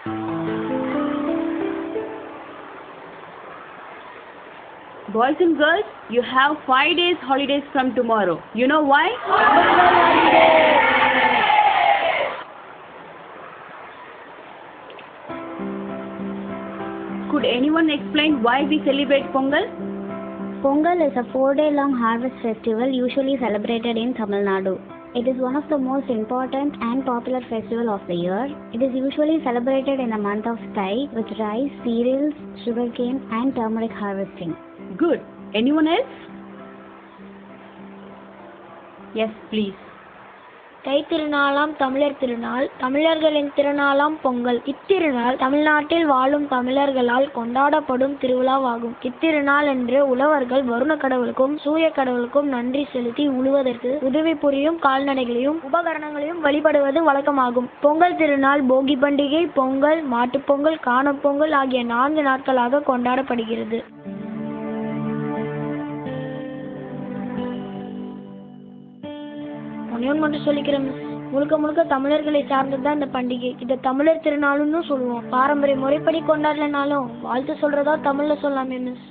Boys and girls, you have 5 days holidays from tomorrow. You know why? Could anyone explain why we celebrate Pongal? Pongal is a 4-day-long harvest festival usually celebrated in Tamil Nadu. It is one of the most important and popular festival of the year. It is usually celebrated in the month of Thai with rice, cereals, sugarcane and turmeric harvesting. Good. Anyone else? Yes, please. தை திருநாளாம் தமிழர் திருநாள், தமிழர்களின் திருநாளாம் பொங்கல். இத்திருநாள் தமிழ்நாட்டில் வாழும் தமிழர்களால் கொண்டாடப்படும் திருவிழாவாகும். இத்திருநாள் என்று உழவர்கள் வருண கடவுளுக்கும் சூரிய கடவுளுக்கும் நன்றி செலுத்தி உழுவதற்கு உதவி புரியும் கால்நடைகளையும் உபகரணங்களையும் வழிபடுவது வழக்கமாகும். பொங்கல் திருநாள் போகி பண்டிகை, பொங்கல், மாட்டுப்பொங்கல், காணும் பொங்கல் ஆகிய 4 நாட்களாக கொண்டாடப்படுகிறது. மட்டும் சொல்லிக்கிறேன், முழுக்க முழுக்க தமிழர்களை சார்ந்ததுதான் இந்த பண்டிகை. இதை தமிழர் திருநாளுன்னு சொல்லுவோம். பாரம்பரிய முறைப்படி கொண்டாடலனாலும் வாழ்த்து சொல்றதா தமிழ்ல சொல்லாமே மிஸ்.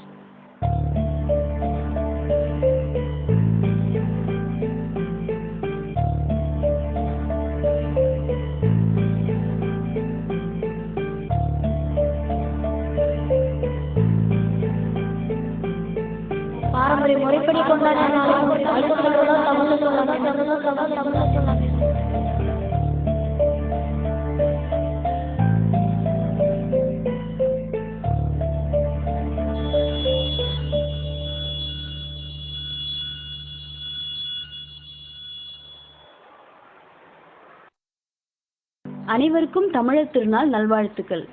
பாரம்பரிய முறைப்படி கொண்டாடினாலும் வாழ்த்து சொல்றதா தமிழ்ல சொல்லாமே. அனைவருக்கும் தமிழர் திருநாள் நல்வாழ்த்துக்கள்.